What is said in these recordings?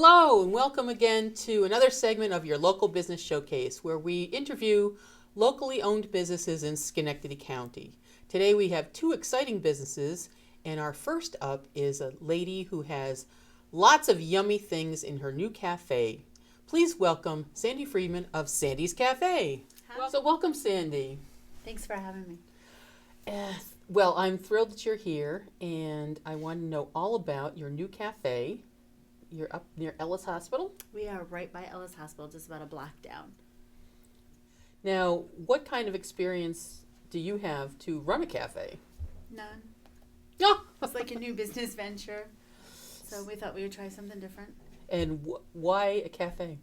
Hello, and welcome again to another segment of your local business showcase where we interview locally owned businesses in Schenectady County. Today we have two exciting businesses, and our first up is a lady who has lots of yummy things in her new cafe. Please welcome Sandeye Friedman of Sandeye's Cafe. Hi. So welcome, Sandy. Thanks for having me. Well, I'm thrilled that you're here, and I want to know all about your new cafe. You're up near Ellis Hospital. We are right by Ellis Hospital, just about a block down. Now, what kind of experience do you have to run a cafe? None. Oh. It's like a new business venture. So we thought we would try something different. And why a cafe?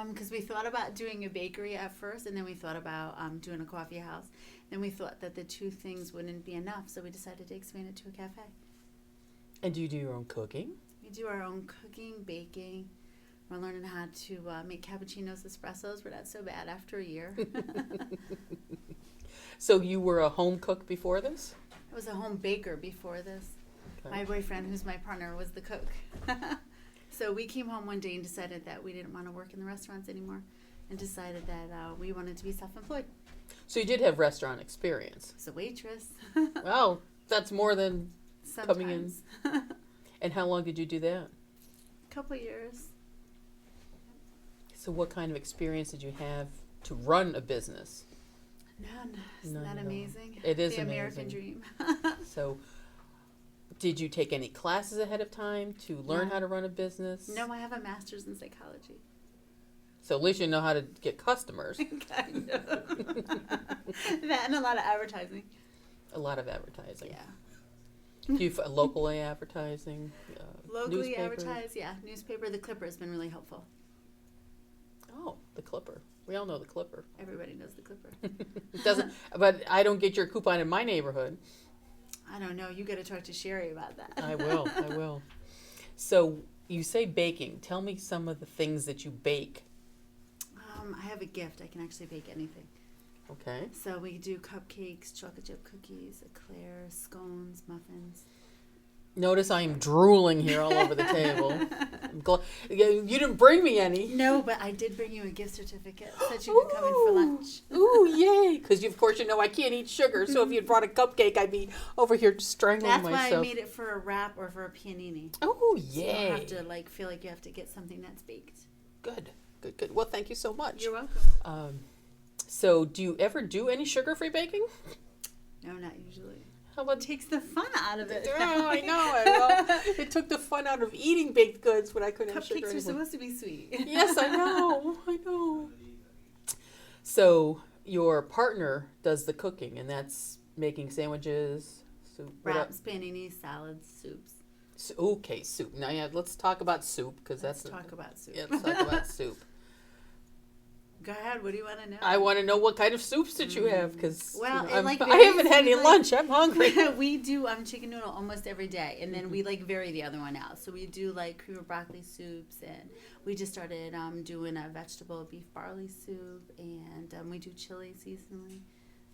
Because we thought about doing a bakery at first, and then we thought about doing a coffee house. Then we thought that the two things wouldn't be enough, so we decided to expand it to a cafe. And do you do your own cooking? We do our own cooking, baking. We're learning how to make cappuccinos, espressos. We're not so bad after a year. So you were a home cook before this? I was a home baker before this. Okay. My boyfriend, who's my partner, was the cook. So we came home one day and decided that we didn't want to work in the restaurants anymore and decided that we wanted to be self-employed. So you did have restaurant experience. As a waitress. Well, that's more than Sometimes. coming in. And how long did you do that? Couple years. So what kind of experience did you have to run a business? None. Isn't None that at all. amazing? It is the amazing. American dream. So did you take any classes ahead of time to learn No. how to run a business? No, I have a master's in psychology. So at least you know how to get customers. Kind of. That and a lot of advertising. A lot of advertising. Yeah. Do you locally advertising? Locally newspaper? advertise, yeah. Newspaper. The Clipper has been really helpful. Oh, the Clipper. We all know the Clipper. Everybody knows the Clipper. It doesn't, but I don't get your coupon in my neighborhood. I don't know. You got to talk to Sherry about that. I will. I will. So you say baking. Tell me some of the things that you bake. I have a gift. I can actually bake anything. Okay. So we do cupcakes, chocolate chip cookies, eclairs, scones, muffins. Notice I am drooling here all over the table. You didn't bring me any. No, but I did bring you a gift certificate so that you could come in for lunch. Ooh, yay. Because, of course, you know I can't eat sugar. So if you brought a cupcake, I'd be over here strangling That's myself. why I made it for a wrap or for a panini. Oh, So you yay. don't have to feel like you have to get something that's baked. Good, good, good. Well, thank you so much. You're welcome. So do you ever do any sugar-free baking? No, not usually. How It about... takes the fun out of it. Oh, I know. Well, it took the fun out of eating baked goods when I couldn't have sugar Cupcakes are anymore. supposed to be sweet. Yes, I know. I know. So your partner does the cooking, and that's making sandwiches, soup. what else? Wraps, paninis, salads, soups. Okay, soup. Now, yeah, let's talk about soup because Let's that's talk about soup. Yeah, let's talk about soup. Go ahead. What do you want to know? I want to know what kind of soups that you have because Well, it, I like, haven't had varies. any We, lunch. I'm hungry. We do chicken noodle almost every day, and then we vary the other one out. So we do cream of broccoli soups, and we just started doing a vegetable beef barley soup, and we do chili seasonally.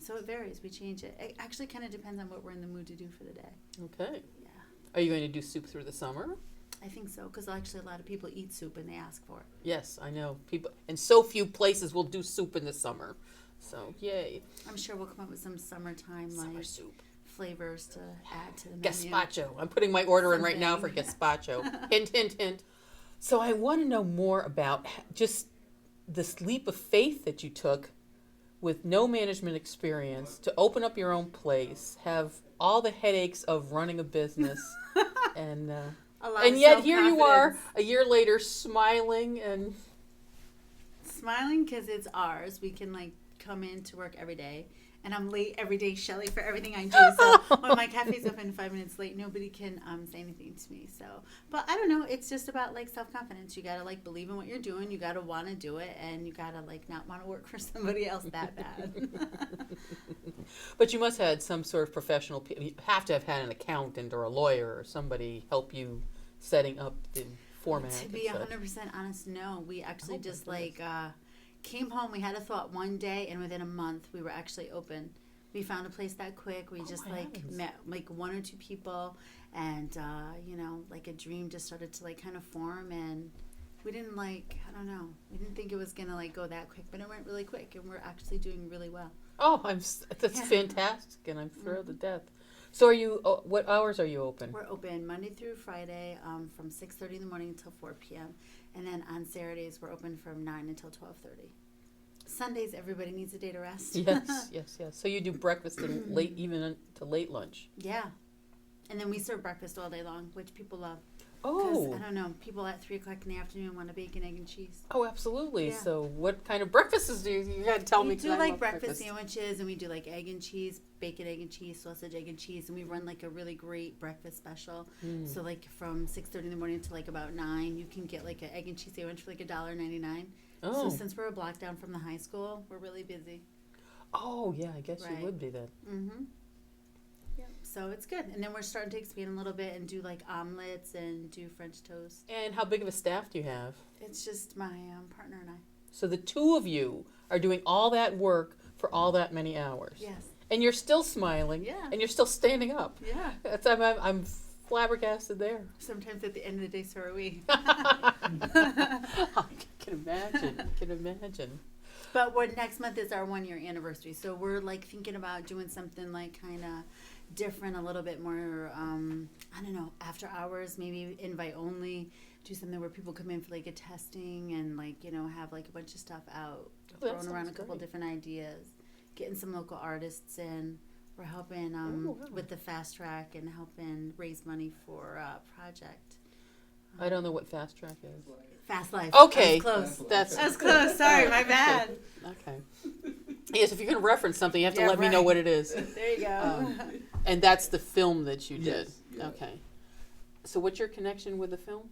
So it varies. We change it. It actually kind of depends on what we're in the mood to do for the day. Okay. Yeah, Are you going to do soup through the summer? I think so, because actually a lot of people eat soup and they ask for it. Yes, I know. People, and so few places will do soup in the summer. So, yay. I'm sure we'll come up with some summertime Summer soup. flavors to add to the menu. Gazpacho. I'm putting my order in right now for Something. gazpacho. Hint, hint, hint. So I want to know more about just this leap of faith that you took with no management experience to open up your own place, have all the headaches of running a business, and yet here you are a year later smiling and smiling because it's ours. We can come in to work every day, and I'm late every day, Shelley, for everything I do. So when my cafe's open 5 minutes late, nobody can say anything to me. So, but I don't know. It's just about self-confidence. You gotta believe in what you're doing. You gotta want to do it, and you gotta not want to work for somebody else that bad. But you must have had some sort of professional. You have to have had an accountant or a lawyer or somebody help you setting up the format. To be and such. 100% honest, no. We actually Oh, just my goodness. came home. We had a thought one day, and within a month, we were actually open. we found a place that quick. We just my like heavens. met like one or two people, and you know, like a dream just started to like kind of form, and we didn't like, I don't know, we didn't think it was gonna like go that quick, but it went really quick, and we're actually doing really well. Oh, that's Yeah. fantastic, and I'm thrilled to death. So, are you? What hours are you open? We're open Monday through Friday from 6:30 in the morning until 4 p.m. And then on Saturdays, we're open from 9 until 12:30. Sundays, everybody needs a day to rest. Yes, yes, yes. So you do breakfast and late, even to late lunch. Yeah. And then we serve breakfast all day long, which people love. Oh, I don't know, people at 3 o'clock in the afternoon want a bacon, egg, and cheese. oh, absolutely. Yeah. So, what kind of breakfasts do you got to tell me? We 'cause do I like love breakfast sandwiches, and we do like egg and cheese, bacon, egg, and cheese, sausage, egg, and cheese, and we run like a really great breakfast special. Mm. So like from 6:30 in the morning to like about 9, you can get like an egg and cheese sandwich for like $1.99. Oh, So since we're a block down from the high school, we're really busy. oh, yeah. I guess Right. you would be then. Mm-hmm. Yep. So it's good, and then we're starting to expand a little bit and do like omelets and do French toast. And how big of a staff do you have? It's just my partner and I. So the two of you are doing all that work for all that many hours. Yes. And you're still smiling. Yeah. And you're still standing up. Yeah. I'm flabbergasted there. Sometimes at the end of the day, so are we. I can imagine. I can imagine. But next month is our 1 year anniversary, so we're like thinking about doing something like kind of different, a little bit more. I don't know, after hours, maybe invite only. Do something where people come in for like a testing and like have like a bunch of stuff out, Oh, that throwing around a sounds couple great. different ideas, getting some local artists in. We're helping Oh, wow. with the fast track and helping raise money for a project. I don't know what fast track is. Fast Life. Okay. I was close. That's I was close. Sorry, my bad. okay. Yes, if you're going to reference something, you have to Yeah, let me know right. what it is. There you go. And that's the film that you did. Yes, yeah. Okay. So what's your connection with the film?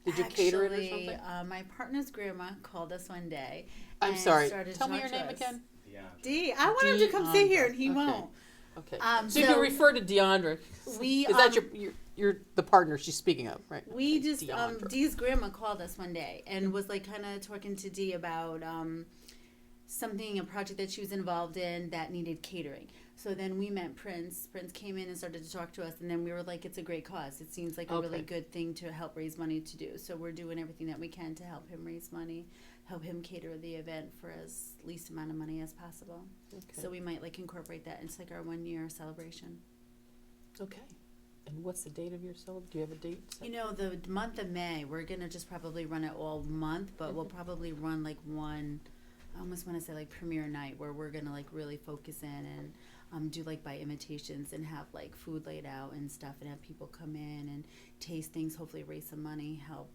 Did you cater it or something? My partner's grandma called us one day. I'm and sorry. started to Tell me talk your to name us. again. Yeah. D. I want him to come sit here, and he Okay. won't. Okay. So So you can refer to Deandra. We Is that your the partner she's speaking of, right? we just Deandra. Dee's grandma called us one day and was like kind of talking to Dee about a project that she was involved in that needed catering. So then we met Prince. Prince came in and started to talk to us, and then we were like, it's a great cause. It seems like a really Okay. good thing to help raise money to do. So we're doing everything that we can to help him raise money, help him cater the event for as least amount of money as possible. Okay. So we might like incorporate that into like our 1 year celebration. Okay. And what's the date of your celebration? Do you have a date? set? You know, the month of May, we're gonna just probably run it all month, but we'll probably run like one, I almost want to say like premiere night, where we're gonna like really focus in and do like by invitations and have like food laid out and stuff, and have people come in and taste things, hopefully raise some money, help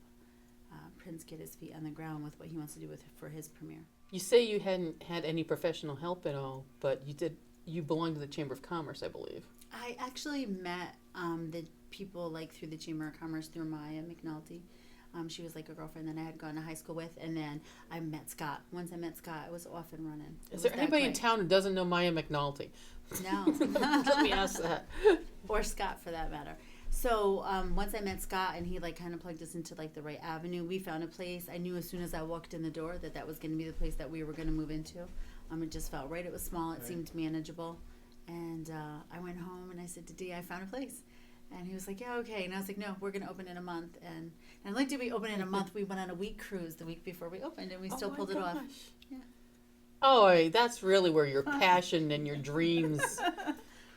Prince get his feet on the ground with what he wants to do for his premiere. You say you hadn't had any professional help at all, but you did. You belong to the Chamber of Commerce, I believe. I actually met the people like through the Chamber of Commerce through Maya McNulty. She was like a girlfriend that I had gone to high school with, and then I met Scott. Once I met Scott, I was off and running. It Is was there that anybody in quick. town who doesn't know Maya McNulty? No. Let me ask that. Or Scott for that matter. So once I met Scott and he like kind of plugged us into like the right avenue, we found a place. I knew as soon as I walked in the door that was going to be the place that we were going to move into. It just felt right. It was small. It Right. seemed manageable. And I went home and I said to Dee, I found a place. And he was like, yeah, okay. And I was like, no, we're going to open in a month. And not only did we open in a month, we went on a week cruise the week before we opened, and we still my pulled it off. gosh. Yeah. Oh, that's really where your passion and your dreams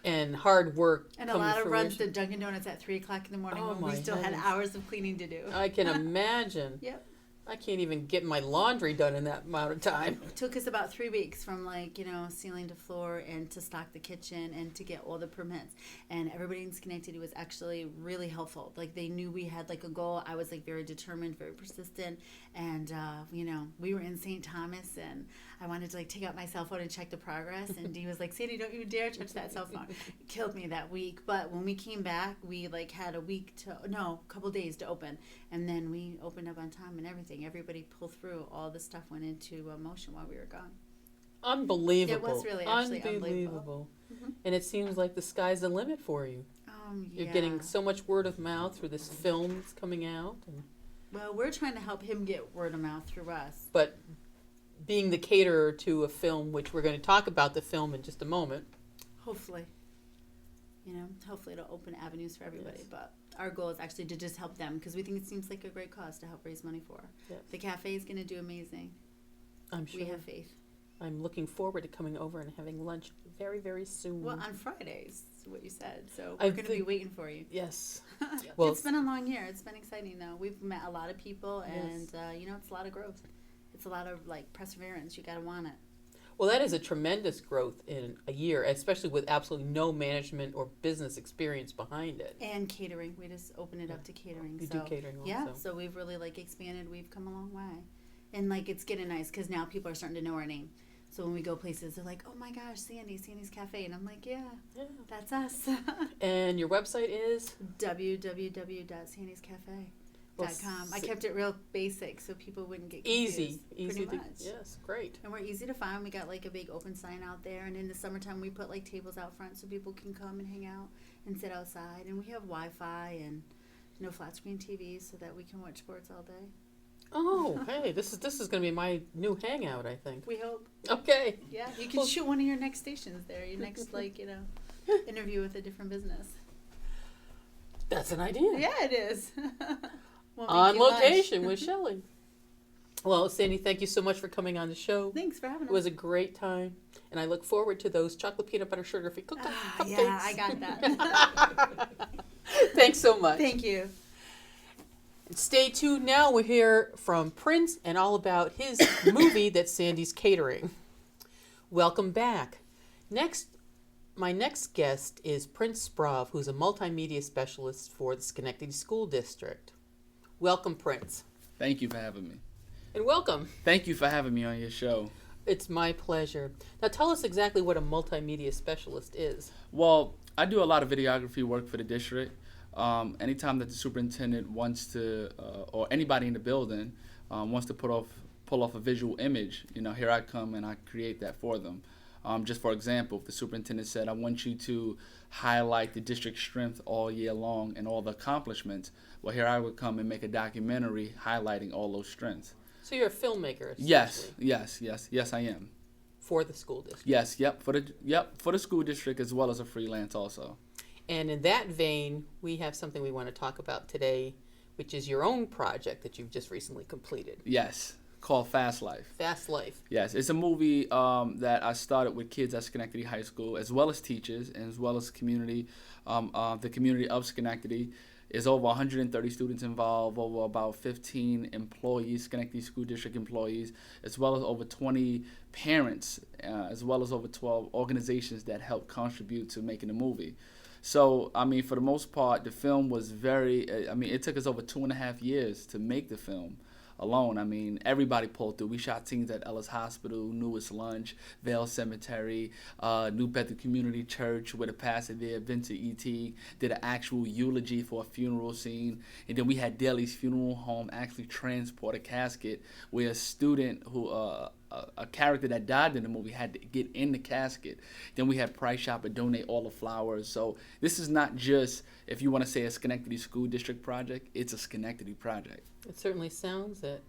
and hard work And a come lot to of runs to fruition. Dunkin' Donuts at 3 o'clock in the morning Oh, when we my still had heavens. hours of cleaning to do. I can imagine. Yep. I can't even get my laundry done in that amount of time. It took us about 3 weeks from ceiling to floor and to stock the kitchen and to get all the permits. And everybody in Schenectady was actually really helpful. Like they knew we had like a goal. I was like very determined, very persistent. And, we were in St. Thomas and I wanted to like take out my cell phone and check the progress. And Dee was like, Sandy, don't you dare touch that cell phone. It killed me that week. But when we came back, we like had a couple days to open. And then we opened up on time and everything. Everybody pulled through. All the stuff went into motion while we were gone. Unbelievable. It was really actually unbelievable. Mhm. And it seems like the sky's the limit for you. Yeah. You're getting so much word of mouth through this film that's coming out. Well, we're trying to help him get word of mouth through us. But being the caterer to a film, which we're going to talk about the film in just a moment, hopefully. Hopefully it'll open avenues for everybody. Yes. But our goal is actually to just help them because we think it seems like a great cause to help raise money for. Yes. The cafe is going to do amazing. I'm sure. We have faith. I'm looking forward to coming over and having lunch very, very soon. Well, on Fridays, is what you said. So we're going to be waiting for you. Yes. Well, it's been a long year. It's been exciting, though. We've met a lot of people, and, it's a lot of growth. It's a lot of, perseverance. You got to want it. Well, that is a tremendous growth in a year, especially with absolutely no management or business experience behind it. And catering. We just opened it up to catering. You do catering also. Yeah, so we've really, expanded. We've come a long way. And, it's getting nice because now people are starting to know our name. So when we go places, they're like, oh, my gosh, Sandy's Cafe. And I'm like, yeah. That's us. And your website is? www.sandyscafe.com. I kept it real basic so people wouldn't get confused. Easy pretty to, much. yes, great. And we're easy to find. We got a big open sign out there, and in the summertime we put tables out front so people can come and hang out and sit outside. And we have Wi-Fi and no flat screen TVs so that we can watch sports all day. Oh, hey, this is going to be my new hangout, I think. We hope. Okay. Yeah, you can shoot one of your next stations there. Your next interview with a different business. That's an idea. Yeah, it is. On location with Shelle. Well, Sandy, thank you so much for coming on the show. Thanks for having us. It was a great time, and I look forward to those chocolate peanut butter sugar-free cupcakes. Yeah, I got that. Thanks so much. Thank you. Stay tuned now. We'll hear from Prince and all about his movie that Sandy's catering. Welcome back. My next guest is Prince Sprauve, who's a multimedia specialist for the Schenectady School District. Welcome, Prince. Thank you for having me. And welcome. Thank you for having me on your show. It's my pleasure. Now tell us exactly what a multimedia specialist is. Well, I do a lot of videography work for the district. Anytime that the superintendent wants to, or anybody in the building wants to pull off a visual image, here I come and I create that for them. Just for example, if the superintendent said, I want you to highlight the district's strength all year long and all the accomplishments, well, here I would come and make a documentary highlighting all those strengths. So you're a filmmaker, Yes, I am. For the school district. Yes, for the school district as well as a freelance also. And in that vein, we have something we want to talk about today, which is your own project that you've just recently completed. Yes, called Fast Life. Fast Life. Yes, it's a movie that I started with kids at Schenectady High School, as well as teachers, and as well as community. The community of Schenectady is over 130 students involved, over about 15 employees, Schenectady School District employees, as well as over 20 parents, as well as over 12 organizations that help contribute to making the movie. So, for the most part, the film was it took us over 2.5 years to make the film alone. Everybody pulled through. We shot scenes at Ellis Hospital, Newest Lunch, Vale Cemetery, New Bethel Community Church with a pastor there, Vincent E.T., did an actual eulogy for a funeral scene. And then we had Daly's Funeral Home actually transport a casket where a student who, a character that died in the movie had to get in the casket. Then we had Price Shopper donate all the flowers. So this is not just, if you want to say a Schenectady School District project, it's a Schenectady project. It certainly sounds it.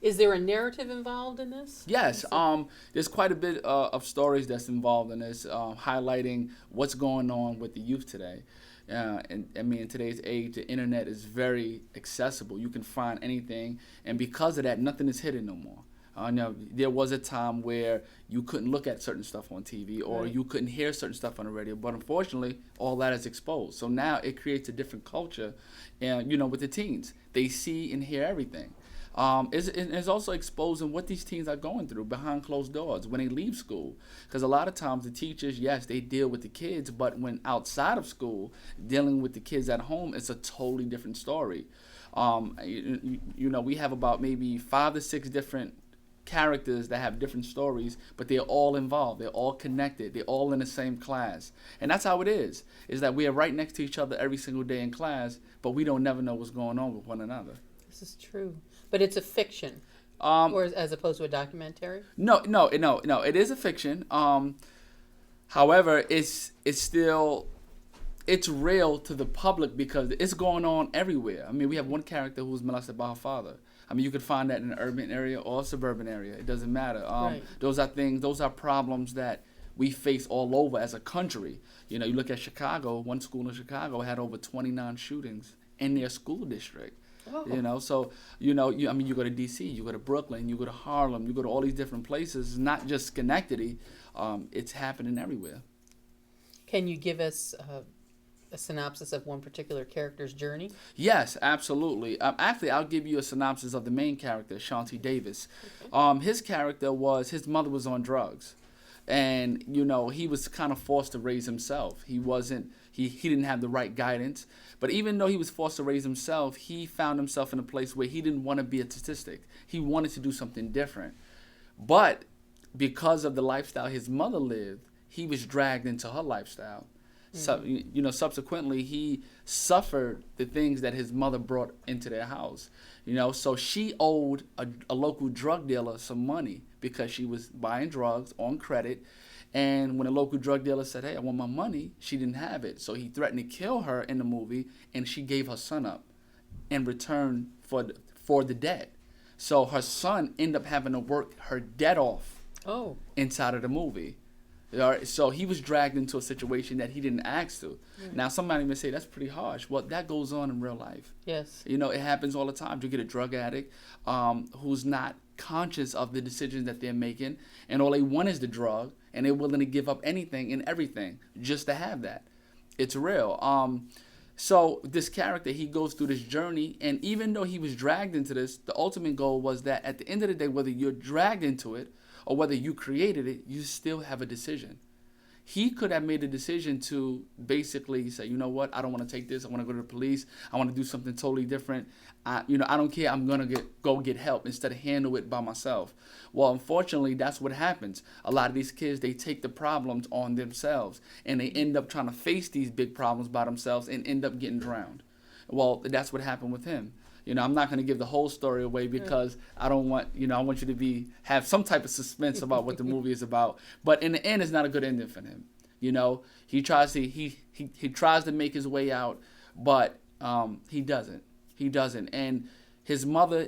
Is there a narrative involved in this? Yes, there's quite a bit of stories that's involved in this, highlighting what's going on with the youth today. And in today's age, the internet is very accessible. You can find anything, and because of that, nothing is hidden no more. There was a time where you couldn't look at certain stuff on TV or you couldn't hear certain stuff on the radio, but unfortunately, all that is exposed. So now it creates a different culture, with the teens. They see and hear everything. It's also exposing what these teens are going through behind closed doors when they leave school. Because a lot of times the teachers, yes, they deal with the kids, but when outside of school, dealing with the kids at home, it's a totally different story. We have about maybe 5 to 6 different characters that have different stories, but they're all involved, they're all connected, they're all in the same class. And that's how it is that we are right next to each other every single day in class, but we don't never know what's going on with one another. This is true. But it's a fiction, or as opposed to a documentary? No, it is a fiction. However, it's real to the public because it's going on everywhere. We have one character who's molested by her father. You could find that in an urban area or a suburban area. It doesn't matter. Those are problems that we face all over as a country. You know, you look at Chicago, one school in Chicago had over 29 shootings in their school district. Oh. You know, so, you know, I mean, you go to D.C., you go to Brooklyn, you go to Harlem, you go to all these different places. It's not just Schenectady. It's happening everywhere. Can you give us a synopsis of one particular character's journey? Yes, absolutely. Actually, I'll give you a synopsis of the main character, Shanti Davis. Okay. His character was, his mother was on drugs. And, you know, he was kind of forced to raise himself. He didn't have the right guidance. But even though he was forced to raise himself, he found himself in a place where he didn't want to be a statistic. He wanted to do something different. But because of the lifestyle his mother lived, he was dragged into her lifestyle. So, you know, subsequently, he suffered the things that his mother brought into their house. You know, so she owed a local drug dealer some money because she was buying drugs on credit. And when a local drug dealer said, hey, I want my money, she didn't have it. So he threatened to kill her in the movie, and she gave her son up in return for the debt. So her son ended up having to work her debt off inside of the movie. All right, so he was dragged into a situation that he didn't ask to. Now, somebody may say, that's pretty harsh. Well, that goes on in real life. Yes. You know, it happens all the time. You get a drug addict who's not conscious of the decisions that they're making, and all they want is the drug, and they're willing to give up anything and everything just to have that. It's real. So this character, he goes through this journey, and even though he was dragged into this, the ultimate goal was that at the end of the day, whether you're dragged into it or whether you created it, you still have a decision. He could have made a decision to basically say, you know what, I don't want to take this. I want to go to the police. I want to do something totally different. I don't care. I'm going to go get help instead of handle it by myself. Well, unfortunately, that's what happens. A lot of these kids, they take the problems on themselves, and they end up trying to face these big problems by themselves and end up getting drowned. Well, that's what happened with him. You know, I'm not going to give the whole story away because I don't want, I want you to have some type of suspense about what the movie is about. But in the end, it's not a good ending for him. You know, he tries to make his way out, but he doesn't. He doesn't. And his mother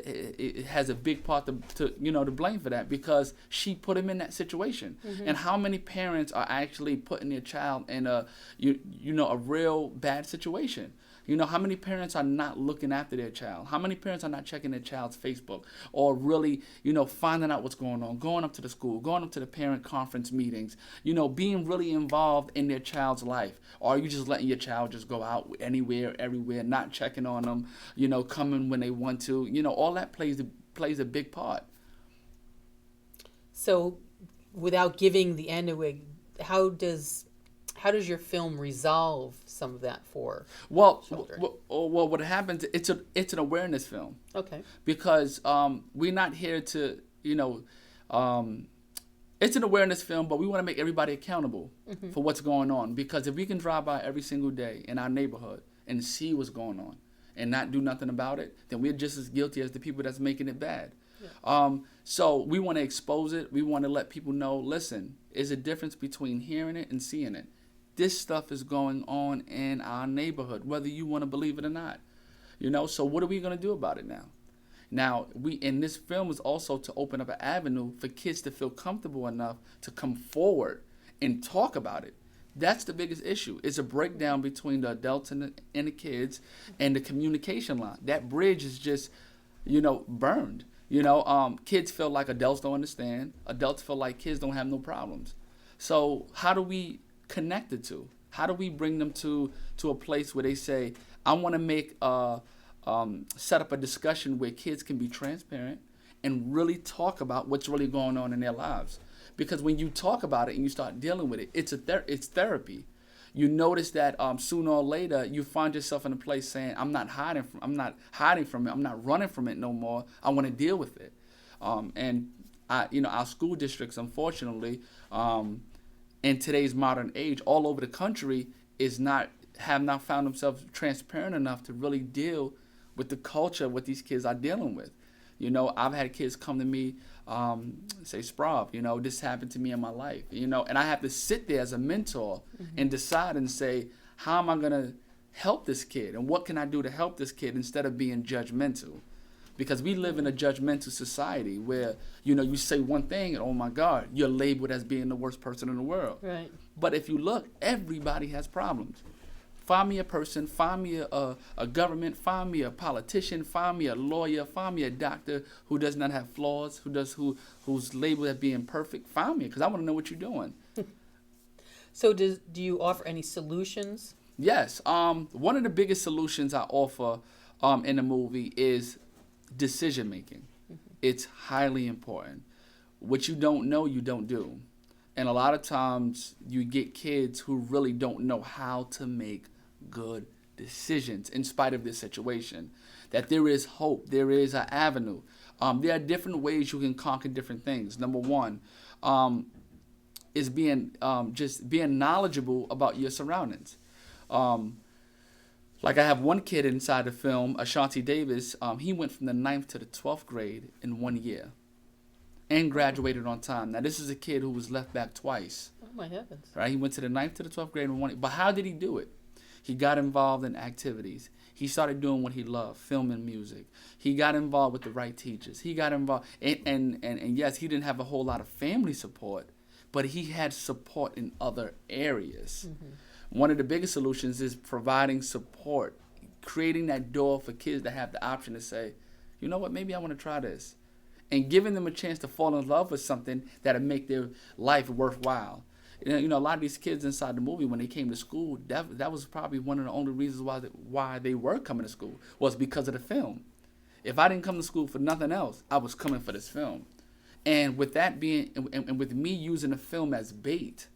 has a big part to blame for that because she put him in that situation. Mm-hmm. And how many parents are actually putting their child in a real bad situation? You know, how many parents are not looking after their child? How many parents are not checking their child's Facebook or really, finding out what's going on, going up to the school, going up to the parent conference meetings, being really involved in their child's life? Or are you just letting your child just go out anywhere, everywhere, not checking on them, coming when they want to? All that plays a big part. So without giving the end away, how does your film resolve some of that for children? Well, what happens? It's an awareness film. Okay. Because we're not here to, it's an awareness film, but we want to make everybody accountable for what's going on. Because if we can drive by every single day in our neighborhood and see what's going on and not do nothing about it, then we're just as guilty as the people that's making it bad. Yeah. So we want to expose it. We want to let people know, listen, there's a difference between hearing it and seeing it. This stuff is going on in our neighborhood, whether you want to believe it or not. So what are we going to do about it now? Now, this film is also to open up an avenue for kids to feel comfortable enough to come forward and talk about it. That's the biggest issue. It's a breakdown between the adults and the kids and the communication line. That bridge is just, burned. Kids feel like adults don't understand. Adults feel like kids don't have no problems. So how do we connected to? How do we bring them to a place where they say, I want to make set up a discussion where kids can be transparent and really talk about what's really going on in their lives? Because when you talk about it and you start dealing with it, it's therapy. You notice that sooner or later you find yourself in a place saying, I'm not hiding from it. I'm not running from it no more. I want to deal with it. Our school districts, unfortunately, in today's modern age, all over the country, have not found themselves transparent enough to really deal with the culture what these kids are dealing with. I've had kids come to me, say, Sprauve, this happened to me in my life, and I have to sit there as a mentor and decide and say, how am I going to help this kid, and what can I do to help this kid instead of being judgmental? because we live in a judgmental society where, you say one thing and, oh my God, you're labeled as being the worst person in the world. Right. But if you look, everybody has problems. Find me a person, find me a government, find me a politician, find me a lawyer, find me a doctor who does not have flaws, who's labeled as being perfect. Find me, because I want to know what you're doing. So do you offer any solutions? Yes. One of the biggest solutions I offer in the movie is decision making. It's highly important. What you don't know, you don't do. And a lot of times you get kids who really don't know how to make good decisions in spite of this situation. That there is hope. There is an avenue. There are different ways you can conquer different things. Number one is being knowledgeable about your surroundings. Like I have one kid inside the film, Ashanti Davis. He went from the 9th to the 12th grade in 1 year and graduated on time. Now, this is a kid who was left back twice. Oh, my heavens. Right? He went to the 9th to the 12th grade in 1 year. But how did he do it? He got involved in activities. He started doing what he loved, film and music. He got involved with the right teachers. He got involved. And yes, he didn't have a whole lot of family support, but he had support in other areas. One of the biggest solutions is providing support, creating that door for kids to have the option to say, you know what, maybe I want to try this. And giving them a chance to fall in love with something that'll make their life worthwhile. A lot of these kids inside the movie, when they came to school, that was probably one of the only reasons why they were coming to school, was because of the film. If I didn't come to school for nothing else, I was coming for this film. And with that being, and with me using the film as bait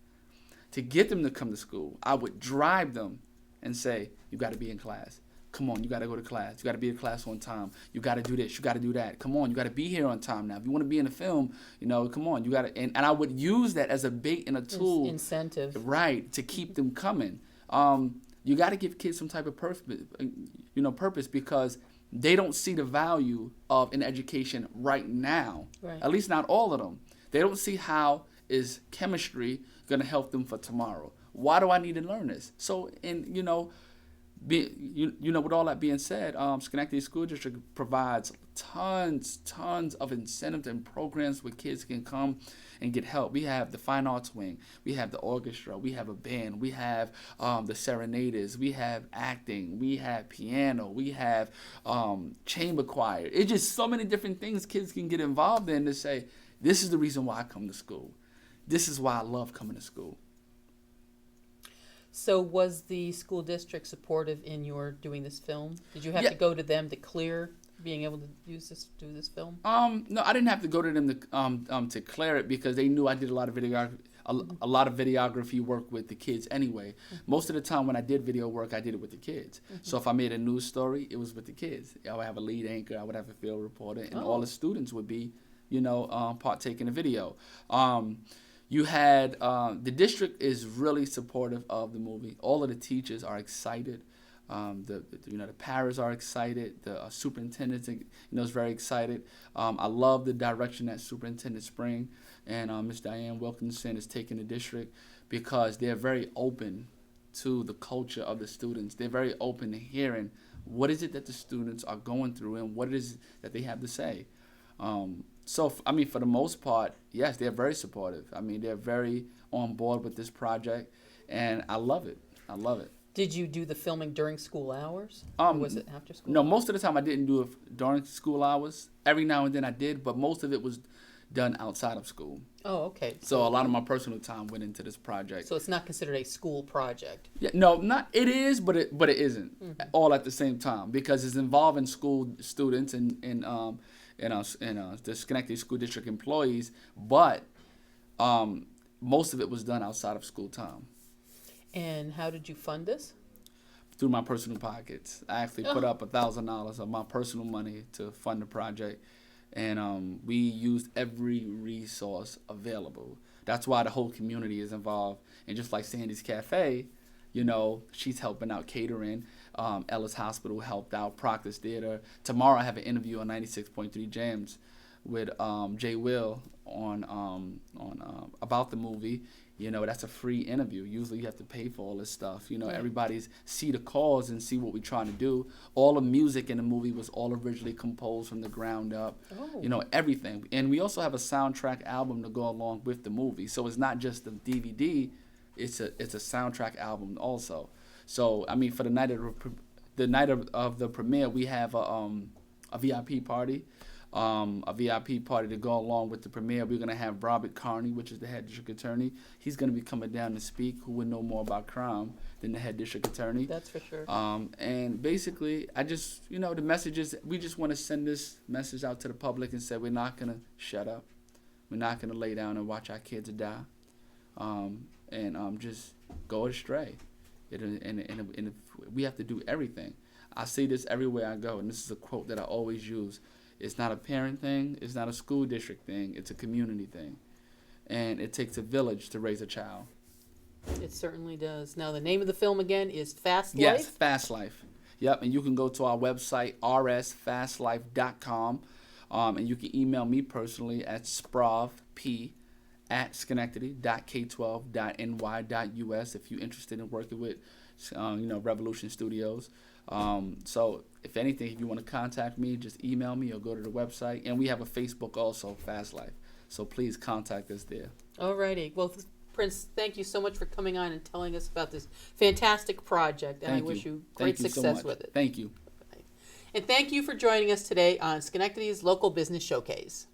to get them to come to school, I would drive them and say, you got to be in class. Come on, you got to go to class. You got to be in class on time. You got to do this. You got to do that. Come on, you got to be here on time now. If you want to be in the film, come on, you got to. And I would use that as a bait and a tool. Incentive. Right, to keep them coming. You got to give kids some type of purpose, because they don't see the value of an education right now. Right. At least not all of them. They don't see how is chemistry going to help them for tomorrow. Why do I need to learn this? So, with all that being said, Schenectady School District provides tons of incentives and programs where kids can come and get help. We have the Fine Arts Wing, we have the orchestra, we have a band, we have the serenaders, we have acting, we have piano, we have chamber choir. It's just so many different things kids can get involved in to say, this is the reason why I come to school. This is why I love coming to school. So was the school district supportive in your doing this film? Did you have to go to them to clear being able to do this film? No, I didn't have to go to them to clear it, because they knew I did a lot of videography work with the kids anyway. Most of the time when I did video work, I did it with the kids. So if I made a news story, it was with the kids. I would have a lead anchor, I would have a field reporter, and all the students would be, partake in the video. You had, the district is really supportive of the movie. All of the teachers are excited. The paras are excited. The superintendent, is very excited. I love the direction that Superintendent Spring and Ms. Diane Wilkinson is taking the district, because they're very open to the culture of the students. They're very open to hearing what is it that the students are going through and what it is that they have to say. So, for the most part, yes, they're very supportive. They're very on board with this project, and I love it. Did you do the filming during school hours? Or was it after school? No, most of the time I didn't do it during school hours. Every now and then I did, but most of it was done outside of school. Oh, okay. So a lot of my personal time went into this project. So it's not considered a school project? Yeah, no, it is, but it isn't all at the same time, because it's involving school students and the Schenectady School District employees, but most of it was done outside of school time. And how did you fund this? Through my personal pockets. I actually put up $1,000 of my personal money to fund the project, and we used every resource available. That's why the whole community is involved. And just like Sandy's Cafe, she's helping out catering. Ellis Hospital helped out, Proctor's Theater. Tomorrow I have an interview on 96.3 Jams with Jay Will on about the movie. You know, that's a free interview. Usually you have to pay for all this stuff. You know, everybody's see the cause and see what we're trying to do. All the music in the movie was all originally composed from the ground up. You know, everything. And we also have a soundtrack album to go along with the movie. So it's not just the DVD, it's a soundtrack album also. So, I mean, for the night of the premiere, we have a VIP party. A VIP party to go along with the premiere. We're going to have Robert Carney, which is the head district attorney. He's going to be coming down to speak, who would know more about crime than the head district attorney. That's for sure. And basically, I just, you know, the message is we just want to send this message out to the public and say we're not going to shut up. We're not going to lay down and watch our kids die and just go astray. And we have to do everything. I say this everywhere I go, and this is a quote that I always use. It's not a parent thing. It's not a school district thing. It's a community thing. And it takes a village to raise a child. It certainly does. Now, the name of the film again is Fast Life? Yes, Fast Life. Yep, and you can go to our website, rsfastlife.com, and you can email me personally at sprauve@schenectady.k12.ny.us if you're interested in working with, Revolution Studios. So if anything, if you want to contact me, just email me or go to the website. And we have a Facebook also, Fast Life. So please contact us there. Alrighty. Well, Prince, thank you so much for coming on and telling us about this fantastic project. And I wish you great success with it. Thank you. And thank you for joining us today on Schenectady's Local Business Showcase.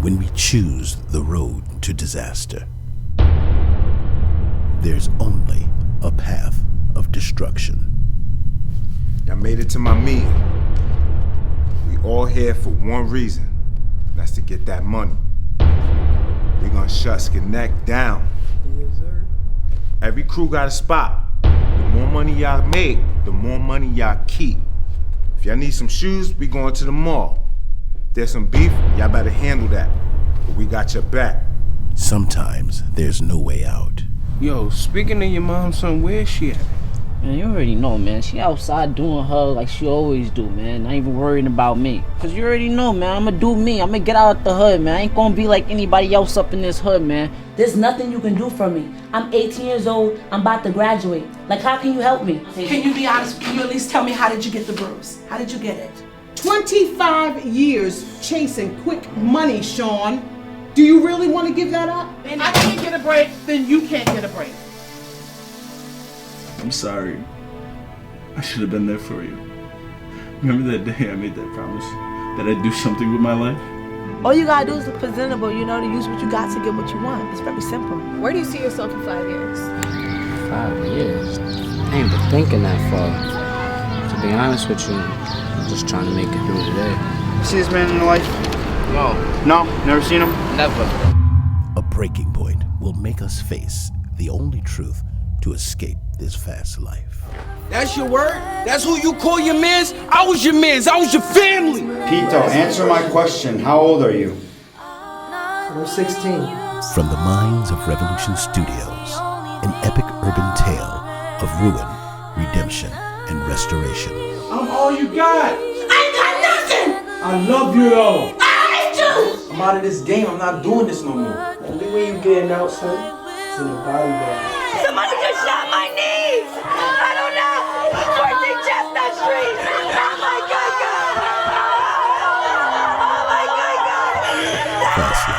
When we choose the road to disaster, there's only a path of destruction. Y'all made it to my meeting. We all here for one reason, and that's to get that money. We're gonna shut Schenectady down. Yes, sir. Every crew got a spot. The more money y'all make, the more money y'all keep. If y'all need some shoes, we going to the mall. There's some beef, y'all better handle that. But we got your back. Sometimes there's no way out. Yo, speaking of your mom, son, where is she at? Man, you already know, man. She outside doing her like she always do, man. Not even worrying about me. Cause you already know, man. I'ma do me. I'ma get out the hood, man. I ain't gonna be like anybody else up in this hood, man. There's nothing you can do for me. I'm 18 years old. I'm about to graduate. Like, how can you help me? Can you be honest? Can you at least tell me, how did you get the bruise? How did you get it? 25 years chasing quick money, Sean. Do you really want to give that up? And I can't get a break, then you can't get a break. I'm sorry. I should have been there for you. Remember that day I made that promise that I'd do something with my life? All you gotta do is look presentable, to use what you got to get what you want. It's very simple. Where do you see yourself in 5 years? 5 years? I ain't been thinking that far. To be honest with you, I'm just trying to make it through today. See this man in your life? No. No? Never seen him? Never. A breaking point will make us face the only truth to escape this fast life. That's your word? That's who you call your mans? I was your mans. I was your family. Pito, answer my question. How old are you? I'm 16. From the minds of Revolution Studios, an epic urban tale of ruin, redemption, and restoration. I'm all you got. I got nothing! I love you though. I do! I'm out of this game. I'm not doing this no more. Only way you getting out, son, is in a body bag. Somebody just shot my knees! I don't know! 14 Chestnut Street! Oh my God, God! Oh my God, God! Fast